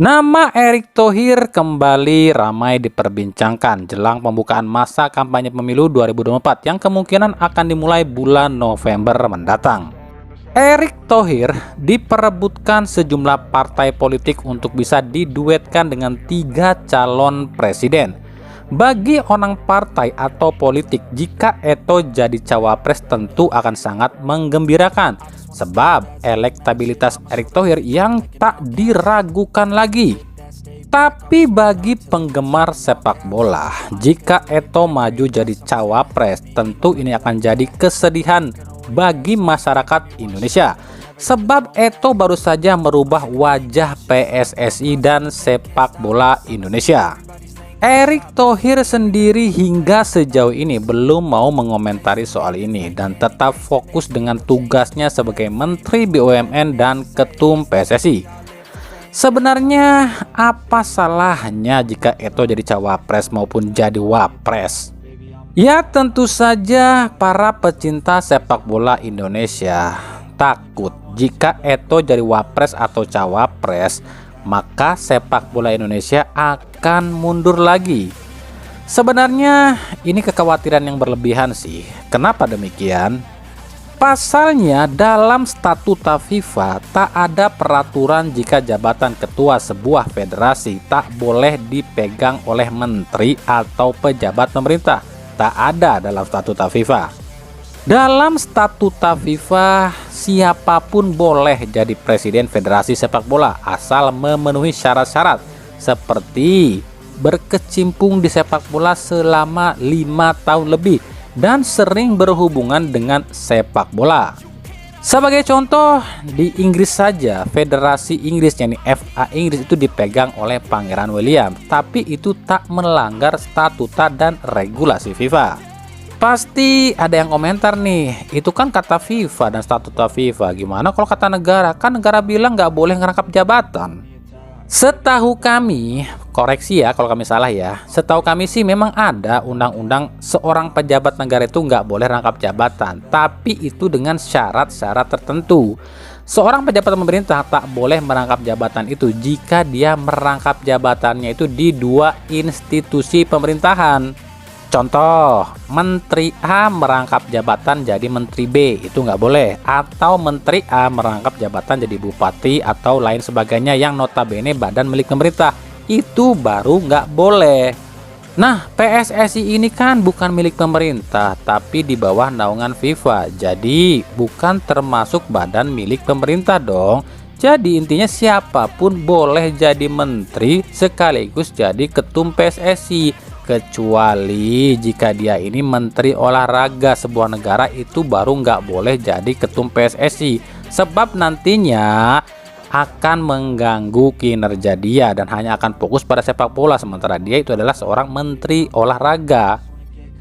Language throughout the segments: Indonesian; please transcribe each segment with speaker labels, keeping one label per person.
Speaker 1: Nama Erick Thohir kembali ramai diperbincangkan jelang pembukaan masa kampanye pemilu 2024 yang kemungkinan akan dimulai bulan November mendatang. Erick Thohir diperebutkan sejumlah partai politik untuk bisa diduetkan dengan 3 calon presiden. Bagi orang partai atau politik, jika Eto jadi cawapres tentu akan sangat menggembirakan, sebab elektabilitas Erick Thohir yang tak diragukan lagi. Tapi bagi penggemar sepak bola, jika Eto maju jadi cawapres, tentu ini akan jadi kesedihan bagi masyarakat Indonesia. Sebab Eto baru saja merubah wajah PSSI dan sepak bola Indonesia. Erick Thohir sendiri hingga sejauh ini belum mau mengomentari soal ini dan tetap fokus dengan tugasnya sebagai Menteri BUMN dan Ketum PSSI. Sebenarnya apa salahnya jika Eto jadi cawapres maupun jadi wapres? Ya tentu saja para pecinta sepak bola Indonesia takut jika Eto jadi wapres atau cawapres, maka sepak bola Indonesia akan mundur lagi. Sebenarnya ini kekhawatiran yang berlebihan sih. Kenapa demikian? Pasalnya dalam statuta FIFA tak ada peraturan jika jabatan ketua sebuah federasi tak boleh dipegang oleh menteri atau pejabat pemerintah. Tak ada dalam statuta FIFA. Dalam statuta FIFA, siapapun boleh jadi presiden federasi sepak bola asal memenuhi syarat-syarat seperti berkecimpung di sepak bola selama 5 tahun lebih dan sering berhubungan dengan sepak bola. Sebagai contoh, di Inggris saja, federasi Inggris yakni FA Inggris itu dipegang oleh Pangeran William, tapi itu tak melanggar statuta dan regulasi FIFA. Pasti ada yang komentar nih, itu kan kata FIFA dan statuta FIFA, gimana kalau kata negara? Kan negara bilang nggak boleh ngerangkap jabatan. Setahu kami, koreksi ya kalau kami salah ya, setahu kami sih memang ada undang-undang seorang pejabat negara itu nggak boleh rangkap jabatan, tapi itu dengan syarat-syarat tertentu. Seorang pejabat pemerintah tak boleh merangkap jabatan itu jika dia merangkap jabatannya itu di 2 institusi pemerintahan. Contoh, Menteri A merangkap jabatan jadi Menteri B, itu nggak boleh. Atau Menteri A merangkap jabatan jadi Bupati atau lain sebagainya yang notabene badan milik pemerintah, itu baru nggak boleh. Nah, PSSI ini kan bukan milik pemerintah, tapi di bawah naungan FIFA, jadi bukan termasuk badan milik pemerintah dong. Jadi intinya siapapun boleh jadi menteri sekaligus jadi ketum PSSI. Kecuali jika dia ini menteri olahraga sebuah negara, itu baru nggak boleh jadi ketum PSSI. Sebab nantinya akan mengganggu kinerja dia dan hanya akan fokus pada sepak bola. Sementara dia itu adalah seorang menteri olahraga.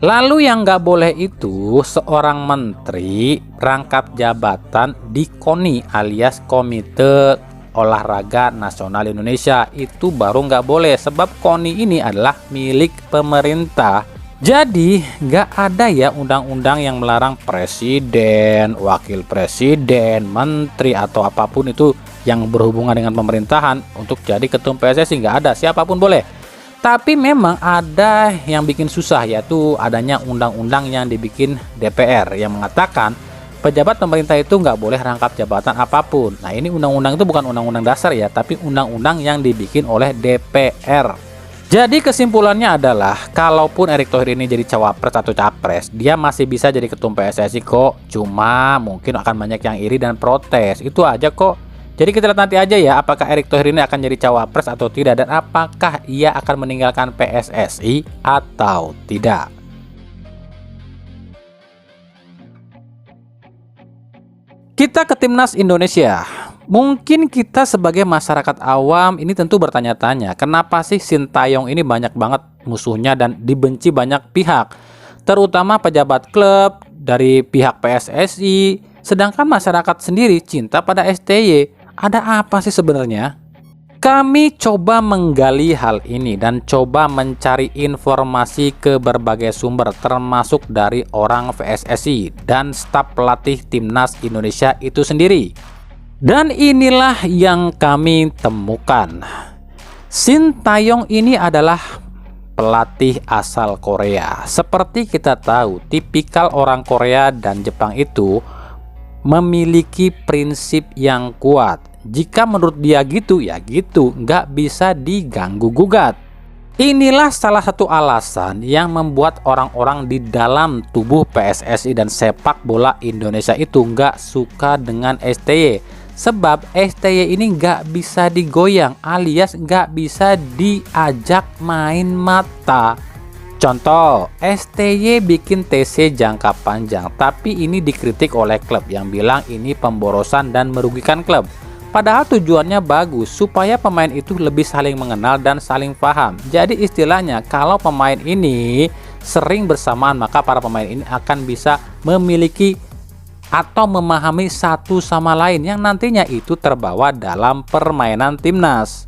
Speaker 1: Lalu yang nggak boleh itu seorang menteri rangkap jabatan di KONI alias Komite Olahraga Nasional Indonesia, itu baru nggak boleh sebab KONI ini adalah milik pemerintah. Jadi nggak ada ya undang-undang yang melarang presiden, wakil presiden, menteri atau apapun itu yang berhubungan dengan pemerintahan untuk jadi ketum PSSI, nggak ada, siapapun boleh. Tapi memang ada yang bikin susah, yaitu adanya undang-undang yang dibikin DPR yang mengatakan pejabat pemerintah itu nggak boleh rangkap jabatan apapun. Nah ini undang-undang itu bukan undang-undang dasar ya, tapi undang-undang yang dibikin oleh DPR. Jadi kesimpulannya adalah, kalaupun Erick Thohir ini jadi cawapres atau capres, dia masih bisa jadi ketum PSSI kok. Cuma mungkin akan banyak yang iri dan protes, itu aja kok. Jadi kita lihat nanti aja ya, apakah Erick Thohir ini akan jadi cawapres atau tidak, dan apakah ia akan meninggalkan PSSI atau tidak. Kita ke timnas Indonesia. Mungkin kita sebagai masyarakat awam ini tentu bertanya-tanya, kenapa sih Sintayong ini banyak banget musuhnya dan dibenci banyak pihak, terutama pejabat klub dari pihak PSSI, sedangkan masyarakat sendiri cinta pada STY. Ada apa sih sebenarnya? Kami coba menggali hal ini dan coba mencari informasi ke berbagai sumber, termasuk dari orang PSSI dan staf pelatih timnas Indonesia itu sendiri. Dan inilah yang kami temukan. Shin Tae-yong ini adalah pelatih asal Korea. Seperti kita tahu, tipikal orang Korea dan Jepang itu memiliki prinsip yang kuat. Jika menurut dia gitu, ya gitu, nggak bisa diganggu-gugat. Inilah salah satu alasan yang membuat orang-orang di dalam tubuh PSSI dan sepak bola Indonesia itu nggak suka dengan STY. Sebab STY ini nggak bisa digoyang alias nggak bisa diajak main mata. Contoh, STY bikin TC jangka panjang, tapi ini dikritik oleh klub yang bilang ini pemborosan dan merugikan klub. Padahal tujuannya bagus, supaya pemain itu lebih saling mengenal dan saling paham. Jadi istilahnya, kalau pemain ini sering bersamaan, maka para pemain ini akan bisa memiliki atau memahami satu sama lain yang nantinya itu terbawa dalam permainan timnas.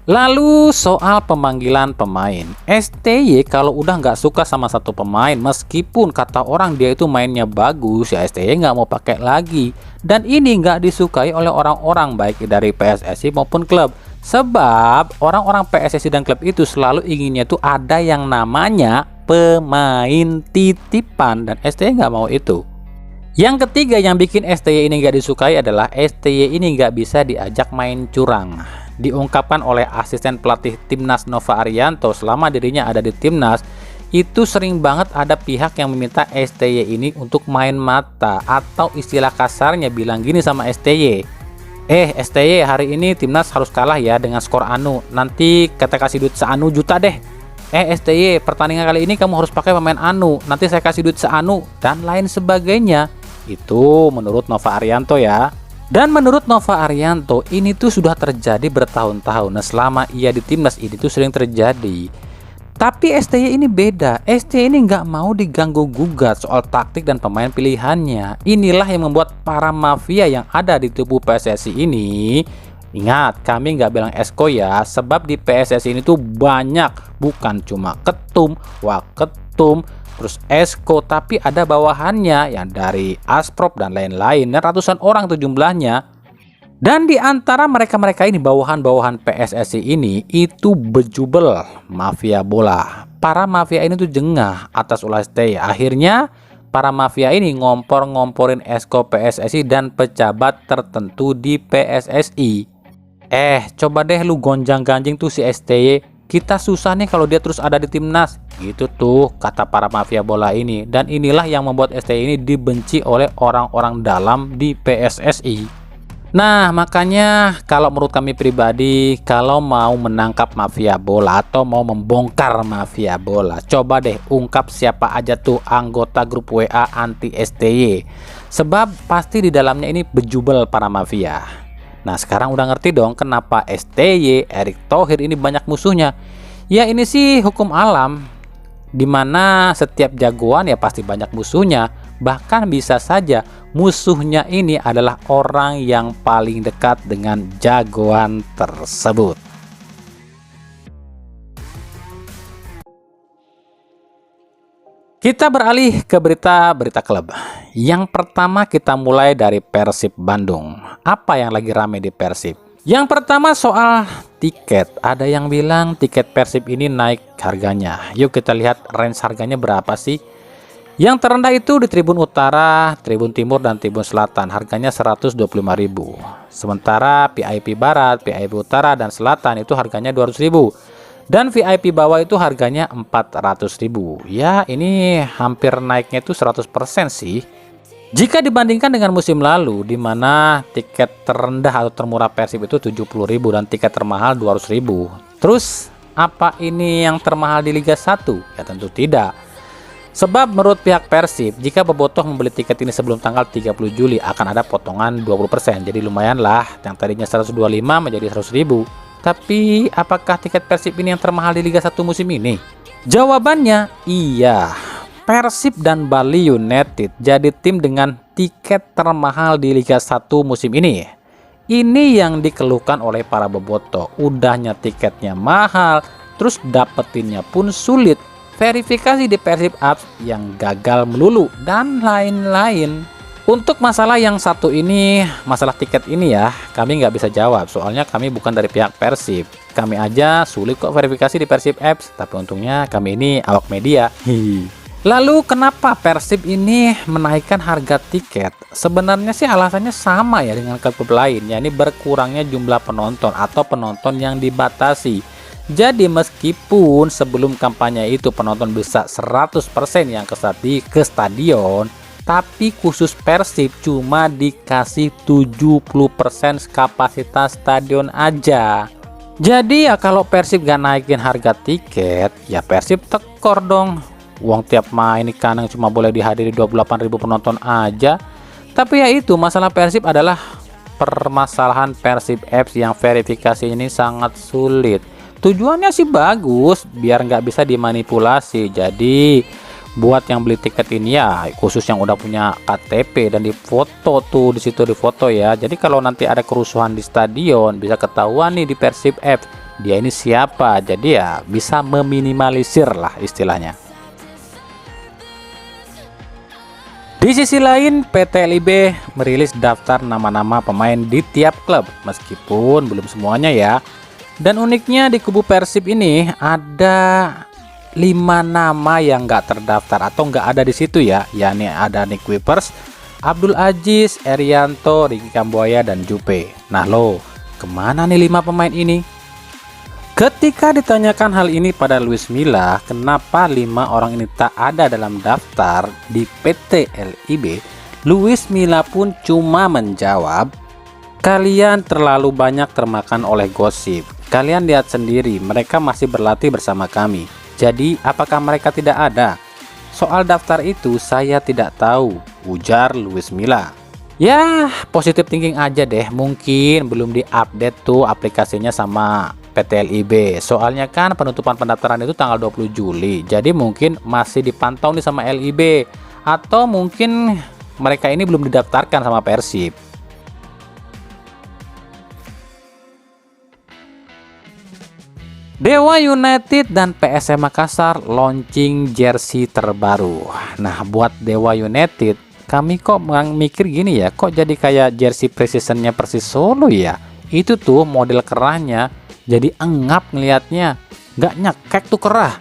Speaker 1: Lalu soal pemanggilan pemain, STY kalau udah nggak suka sama satu pemain, meskipun kata orang dia itu mainnya bagus, ya STY nggak mau pakai lagi. Dan ini nggak disukai oleh orang-orang baik dari PSSI maupun klub. Sebab orang-orang PSSI dan klub itu selalu inginnya tuh ada yang namanya pemain titipan, dan STY nggak mau itu. Yang ketiga yang bikin STY ini nggak disukai adalah STY ini nggak bisa diajak main curang. Diungkapkan oleh asisten pelatih timnas Nova Arianto selama dirinya ada di timnas, itu sering banget ada pihak yang meminta STY ini untuk main mata, atau istilah kasarnya bilang gini sama STY, STY hari ini timnas harus kalah ya dengan skor anu, nanti kita kasih duit seanu juta deh. STY pertandingan kali ini kamu harus pakai pemain anu, nanti saya kasih duit seanu, dan lain sebagainya. Itu menurut Nova Arianto ya. Dan menurut Nova Arianto ini tuh sudah terjadi bertahun-tahun. Nah, selama ia di timnas ini tuh sering terjadi. Tapi STY ini beda. STY ini nggak mau diganggu gugat soal taktik dan pemain pilihannya. Inilah yang membuat para mafia yang ada di tubuh PSSI ini, ingat, kami nggak bilang esko ya, sebab di PSSI ini tuh banyak, bukan cuma ketum, waketum, terus esko, tapi ada bawahannya yang dari asprop dan lain-lain, dan ratusan orang tuh jumlahnya. Dan di antara mereka-mereka ini, bawahan-bawahan PSSI ini itu bejubel mafia bola. Para mafia ini tuh jengah atas ulah STY. Akhirnya para mafia ini ngompor-ngomporin esko PSSI dan pejabat tertentu di PSSI. Coba deh lu gonjang-ganjing tuh si STY. Kita susah nih kalau dia terus ada di timnas. Gitu tuh kata para mafia bola ini. Dan inilah yang membuat STY ini dibenci oleh orang-orang dalam di PSSI. Nah, makanya kalau menurut kami pribadi, kalau mau menangkap mafia bola atau mau membongkar mafia bola, coba deh ungkap siapa aja tuh anggota grup WA anti STY. Sebab pasti di dalamnya ini bejubel para mafia. Nah, sekarang udah ngerti dong kenapa STY, Erick Thohir ini banyak musuhnya. Ya ini sih hukum alam, dimana setiap jagoan ya pasti banyak musuhnya. Bahkan bisa saja musuhnya ini adalah orang yang paling dekat dengan jagoan tersebut. Kita beralih ke berita-berita klub. Yang pertama kita mulai dari Persib Bandung. Apa yang lagi rame di Persib? Yang pertama soal tiket. Ada yang bilang tiket Persib ini naik harganya. Yuk kita lihat range harganya berapa sih. Yang terendah itu di Tribun Utara, Tribun Timur, dan Tribun Selatan. Harganya 125.000. Sementara VIP Barat, VIP Utara, dan Selatan itu harganya 200.000. Dan VIP bawah itu harganya 400.000. Ya ini hampir naiknya itu 100% sih. Jika dibandingkan dengan musim lalu, di mana tiket terendah atau termurah Persib itu 70.000 dan tiket termahal 200.000. Terus apa ini yang termahal di Liga 1? Ya tentu tidak. Sebab menurut pihak Persib, jika bobotoh membeli tiket ini sebelum tanggal 30 Juli akan ada potongan 20%. Jadi lumayan lah, yang tadinya 125 menjadi 100.000. Tapi apakah tiket Persib ini yang termahal di Liga 1 musim ini? Jawabannya iya. Persib dan Bali United jadi tim dengan tiket termahal di Liga 1 musim ini. Ini yang dikeluhkan oleh para bobotoh. Udahnya tiketnya mahal, terus dapetinnya pun sulit. Verifikasi di Persib Apps yang gagal melulu, dan lain-lain. Untuk masalah yang satu ini, masalah tiket ini ya, kami nggak bisa jawab. Soalnya kami bukan dari pihak Persib. Kami aja sulit kok verifikasi di Persib Apps. Tapi untungnya kami ini awak media. Lalu kenapa Persib ini menaikkan harga tiket? Sebenarnya sih alasannya sama ya dengan klub lain. Ya, ini berkurangnya jumlah penonton atau penonton yang dibatasi. Jadi meskipun sebelum kampanye itu penonton bisa 100% yang ke stadion, tapi khusus Persib cuma dikasih 70% kapasitas stadion aja. Jadi ya kalau Persib gak naikin harga tiket, ya Persib tekor dong. Uang tiap main ini kandang cuma boleh dihadiri 28.000 penonton aja. Tapi ya itu, masalah Persib adalah permasalahan Persib Apps yang verifikasi ini sangat sulit. Tujuannya sih bagus, biar nggak bisa dimanipulasi. Jadi buat yang beli tiket ini ya khusus yang udah punya KTP dan difoto tuh di situ difoto ya. Jadi kalau nanti ada kerusuhan di stadion bisa ketahuan nih di Persib Apps dia ini siapa. Jadi ya bisa meminimalisir lah istilahnya. Di sisi lain, PT LIB merilis daftar nama-nama pemain di tiap klub, meskipun belum semuanya ya. Dan uniknya di kubu Persib ini ada 5 nama yang nggak terdaftar atau nggak ada di situ ya, yakni ada Nick Wipers, Abdul Aziz, Erianto, Ricky Kambuaya, dan Jupe. Nah lo, kemana nih 5 pemain ini? Ketika ditanyakan hal ini pada Luis Milla, kenapa 5 orang ini tak ada dalam daftar di PT LIB, Luis Milla pun cuma menjawab, kalian terlalu banyak termakan oleh gosip. Kalian lihat sendiri, mereka masih berlatih bersama kami. Jadi, apakah mereka tidak ada? Soal daftar itu saya tidak tahu, ujar Luis Milla. Ya, positive thinking aja deh. Mungkin belum diupdate tuh aplikasinya sama PT LIB. Soalnya kan penutupan pendaftaran itu tanggal 20 Juli. Jadi mungkin masih dipantau nih sama LIB. Atau mungkin mereka ini belum didaftarkan sama Persib. Dewa United dan PSM Makassar launching jersey terbaru. Nah, buat Dewa United, kami kok mikir gini ya, kok jadi kayak jersey precisionnya Persis Solo ya? Itu tuh model kerahnya, jadi engap ngelihatnya, nggak nyekek tuh kerah.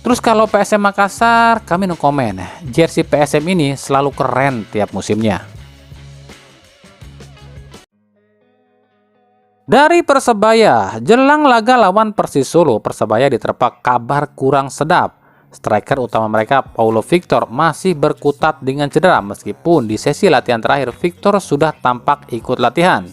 Speaker 1: Terus kalau PSM Makassar, kami no komen. Jersey PSM ini selalu keren tiap musimnya. Dari Persebaya, jelang laga lawan Persis Solo, Persebaya diterpa kabar kurang sedap. Striker utama mereka, Paulo Victor, masih berkutat dengan cedera meskipun di sesi latihan terakhir Victor sudah tampak ikut latihan.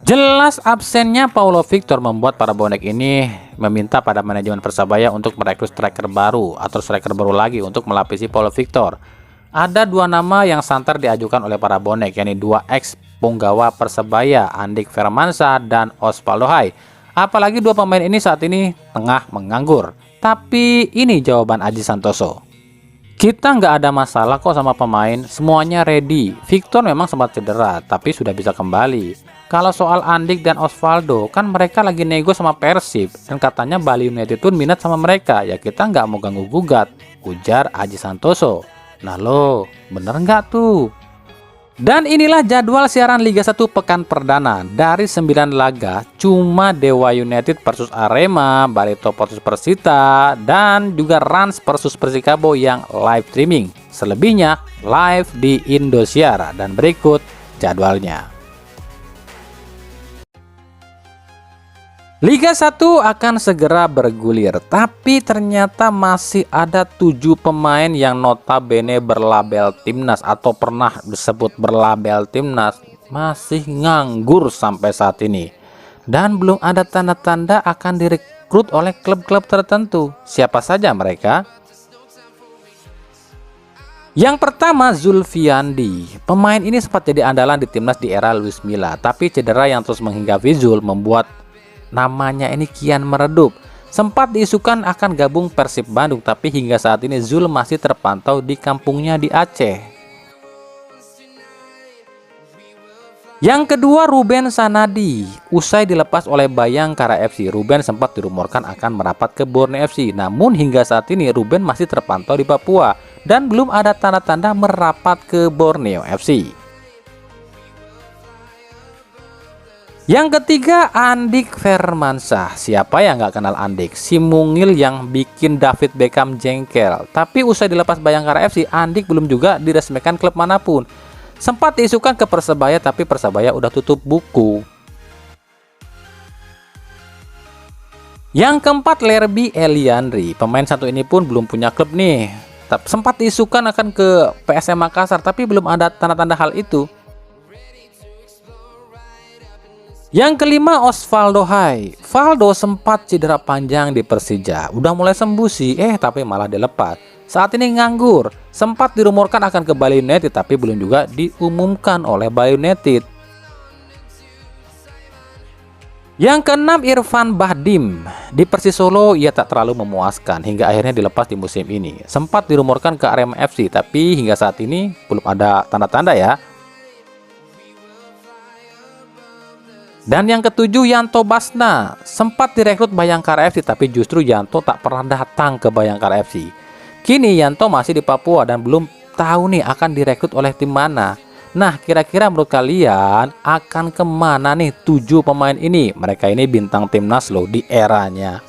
Speaker 1: Jelas absennya Paulo Victor membuat para bonek ini meminta pada manajemen Persebaya untuk merekrut striker baru atau striker baru lagi untuk melapisi Paulo Victor. Ada 2 nama yang santer diajukan oleh para bonek, yakni 2 ex punggawa Persebaya, Andik Firmansyah dan Osvaldo Hai. Apalagi 2 pemain ini saat ini tengah menganggur. Tapi ini jawaban Aji Santoso. Kita nggak ada masalah kok sama pemain, semuanya ready. Victor memang sempat cedera, tapi sudah bisa kembali. Kalau soal Andik dan Osvaldo, kan mereka lagi nego sama Persib. Dan katanya Bali United pun minat sama mereka, ya kita nggak mau ganggu gugat, ujar Aji Santoso. Nah lo, bener nggak tuh? Dan inilah jadwal siaran Liga 1 pekan perdana. Dari 9 laga, cuma Dewa United versus Arema, Barito versus Persita, dan juga Rans versus Persikabo yang live streaming. Selebihnya live di Indosiar. Dan berikut jadwalnya. Liga 1 akan segera bergulir, tapi ternyata masih ada 7 pemain yang notabene berlabel timnas atau pernah disebut berlabel timnas masih nganggur sampai saat ini. Dan belum ada tanda-tanda akan direkrut oleh klub-klub tertentu. Siapa saja mereka? Yang pertama, Zulfiandi. Pemain ini sempat jadi andalan di timnas di era Luis Milla, tapi cedera yang terus menghinggapi Zul membuat namanya ini kian meredup. Sempat diisukan akan gabung Persib Bandung, tapi hingga saat ini Zul masih terpantau di kampungnya di Aceh. Yang kedua, Ruben Sanadi. Usai dilepas oleh Bayangkara FC, Ruben sempat dirumorkan akan merapat ke Borneo FC. Namun hingga saat ini Ruben masih terpantau di Papua dan belum ada tanda-tanda merapat ke Borneo FC. Yang ketiga, Andik Firmansyah. Siapa yang nggak kenal Andik? Si mungil yang bikin David Beckham jengkel. Tapi usai dilepas Bayangkara FC, Andik belum juga diresmikan klub manapun. Sempat diisukan ke Persebaya, tapi Persebaya udah tutup buku. Yang keempat, Lerby Eliandri. Pemain satu ini pun belum punya klub nih. Sempat diisukan akan ke PSM Makassar, tapi belum ada tanda-tanda hal itu. Yang kelima, Osvaldo Hai. Valdo sempat cedera panjang di Persija. Udah mulai sembuh sih, tapi malah dilepas. Saat ini nganggur. Sempat dirumorkan akan ke Bali United, tapi belum juga diumumkan oleh Bali United. Yang keenam, Irfan Bahdim. Di Persis Solo ia tak terlalu memuaskan hingga akhirnya dilepas di musim ini. Sempat dirumorkan ke Arema FC, tapi hingga saat ini belum ada tanda-tanda ya. Dan yang ketujuh, Yanto Basna. Sempat direkrut Bayangkara FC, tapi justru Yanto tak pernah datang ke Bayangkara FC. Kini Yanto masih di Papua dan belum tahu nih akan direkrut oleh tim mana. Nah, kira-kira menurut kalian akan kemana nih 7 pemain ini? Mereka ini bintang timnas loh di eranya.